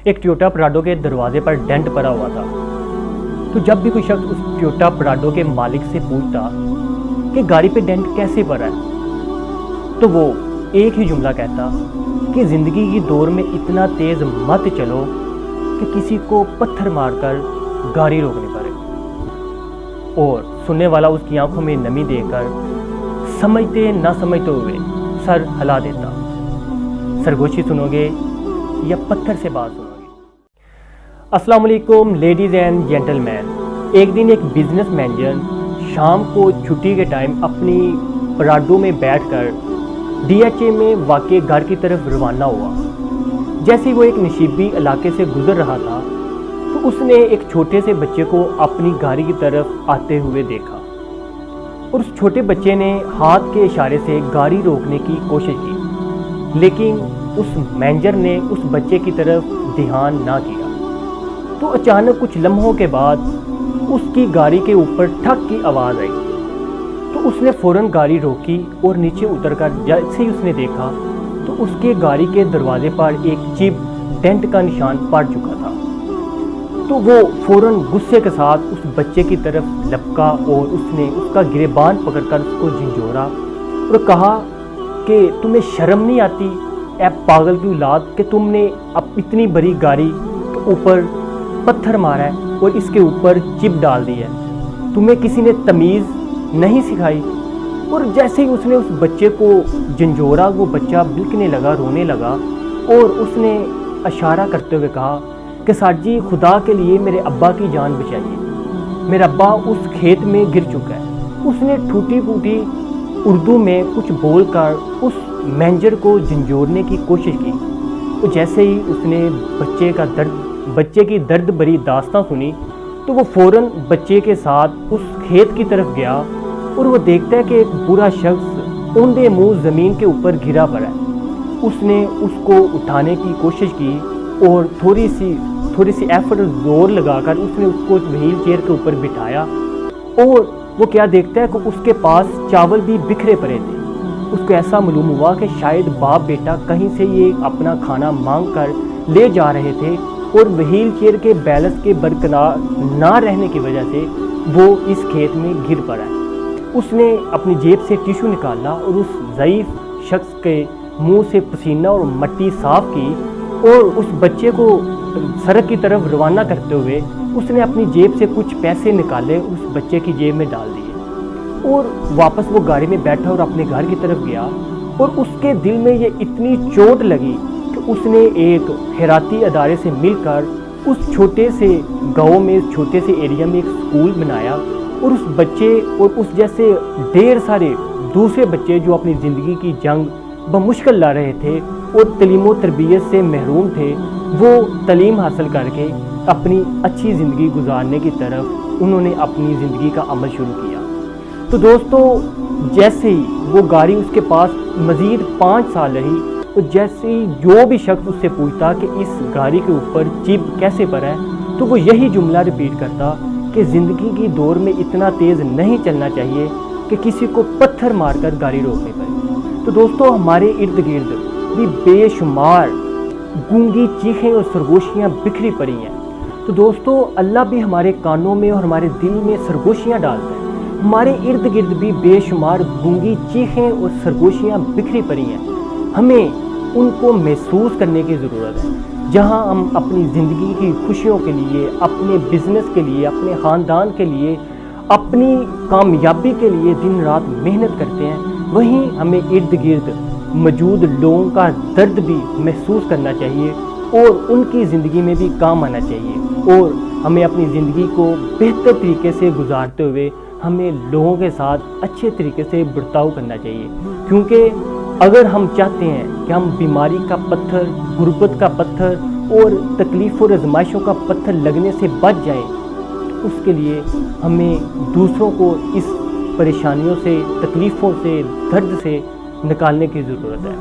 एक टोयोटा पराडो के दरवाजे पर डेंट पड़ा हुआ था। तो जब भी कोई शख्स उस टोयोटा पराडो के मालिक से पूछता कि गाड़ी पे डेंट कैसे पड़ा है, तो वो एक ही जुमला कहता कि ज़िंदगी की दौर में इतना तेज़ मत चलो कि किसी को पत्थर मारकर गाड़ी रोकनी पड़े। और सुनने वाला उसकी आंखों में नमी देखकर समझते ना समझते हुए सर हिला देता। सरगोशी सुनोगे या पत्थर से बात सुनोगे? अस्सलाम वालेकुम लेडीज़ एंड जेंटलमैन। एक दिन एक बिजनेस मैनेजर शाम को छुट्टी के टाइम अपनी पराडो में बैठकर DHA में वाक़े घर की तरफ रवाना हुआ। जैसे ही वो एक नशीबी इलाके से गुजर रहा था तो उसने एक छोटे से बच्चे को अपनी गाड़ी की तरफ आते हुए देखा और उस छोटे बच्चे ने हाथ के इशारे से गाड़ी रोकने की कोशिश की, लेकिन उस मैनेजर ने उस बच्चे की तरफ ध्यान ना किया। तो अचानक कुछ लम्हों के बाद उसकी गाड़ी के ऊपर ठक की आवाज़ आई। तो उसने फ़ौरन गाड़ी रोकी और नीचे उतरकर जैसे ही उसने देखा तो उसके गाड़ी के दरवाजे पर एक चिप डेंट का निशान पड़ चुका था। तो वो फ़ौरन गुस्से के साथ उस बच्चे की तरफ लपका और उसने उसका गिरेबान पकड़कर उसको झंझोड़ा और कहा कि तुम्हें शर्म नहीं आती ऐ पागल की औलाद कि तुमने अब इतनी बड़ी गाड़ी के ऊपर पत्थर मारा है और इसके ऊपर चिप डाल दी है, तुम्हें किसी ने तमीज़ नहीं सिखाई। और जैसे ही उसने उस बच्चे को झंझोड़ा वो बच्चा बिलकने लगा, रोने लगा और उसने इशारा करते हुए कहा कि सर जी खुदा के लिए मेरे अब्बा की जान बचाइए, मेरा अब्बा उस खेत में गिर चुका है। उसने टूटी फूटी उर्दू में कुछ बोलकर उस मैनेजर को झंझोड़ने की कोशिश की। तो जैसे ही उसने बच्चे की दर्द भरी दास्तां सुनी तो वो फ़ौरन बच्चे के साथ उस खेत की तरफ गया और वो देखता है कि एक बुरा शख्स औंधे मुंह ज़मीन के ऊपर गिरा पड़ा है। उसने उसको उठाने की कोशिश की और थोड़ी सी एफर्ट जोर लगाकर उसने उसको व्हील चेयर के ऊपर बिठाया और वो क्या देखता है कि उसके पास चावल भी बिखरे पड़े थे। उसको ऐसा मालूम हुआ कि शायद बाप बेटा कहीं से ये अपना खाना मांग कर ले जा रहे थे और व्हील चेयर के बैलेंस के बरकरार ना रहने की वजह से वो इस खेत में गिर पड़ा है। उसने अपनी जेब से टिश्यू निकाला और उस ज़ईफ़ शख्स के मुंह से पसीना और मिट्टी साफ़ की और उस बच्चे को सड़क की तरफ रवाना करते हुए उसने अपनी जेब से कुछ पैसे निकाले उस बच्चे की जेब में डाल दिए और वापस वो गाड़ी में बैठा और अपने घर की तरफ गया। और उसके दिल में ये इतनी चोट लगी कि उसने एक खैराती अदारे से मिलकर उस छोटे से गाँव में, उस छोटे से एरिया में एक स्कूल बनाया और उस बच्चे और उस जैसे ढेर सारे दूसरे बच्चे जो अपनी ज़िंदगी की जंग बमुश्किल ला रहे थे और तलीम व तरबियत से महरूम थे, वो तलीम हासिल करके अपनी अच्छी ज़िंदगी गुजारने की तरफ उन्होंने अपनी ज़िंदगी का अमल शुरू किया। तो दोस्तों जैसे ही वो गाड़ी उसके पास मज़ीद 5 साल रही तो जैसे ही जो भी शख्स उससे पूछता कि इस गाड़ी के ऊपर चिप कैसे पड़ा है तो वो यही जुमला रिपीट करता कि ज़िंदगी की दौर में इतना तेज़ नहीं चलना चाहिए कि किसी को पत्थर मारकर गाड़ी रोकनी पड़े। तो दोस्तों हमारे इर्द गिर्द भी बेशुमार गूंगी चीखें और सरगोशियाँ बिखरी पड़ी हैं। तो दोस्तों अल्लाह भी हमारे कानों में और हमारे दिल में सरगोशियाँ डालता है। हमारे इर्द गिर्द भी बेशुमार गूंगी चीखें और सरगोशियाँ बिखरी पड़ी हैं। हमें उनको महसूस करने की ज़रूरत है। जहां हम अपनी ज़िंदगी की खुशियों के लिए, अपने बिज़नेस के लिए, अपने ख़ानदान के लिए, अपनी कामयाबी के लिए दिन रात मेहनत करते हैं, वहीं हमें इर्द गिर्द मौजूद लोगों का दर्द भी महसूस करना चाहिए और उनकी ज़िंदगी में भी काम आना चाहिए। और हमें अपनी ज़िंदगी को बेहतर तरीके से गुजारते हुए हमें लोगों के साथ अच्छे तरीके से बर्ताव करना चाहिए। क्योंकि अगर हम चाहते हैं कि हम बीमारी का पत्थर, गुर्बत का पत्थर और तकलीफ़ और आज़माइशों का पत्थर लगने से बच जाएं, तो उसके लिए हमें दूसरों को इस परेशानियों से, तकलीफ़ों से, दर्द से निकालने की ज़रूरत है।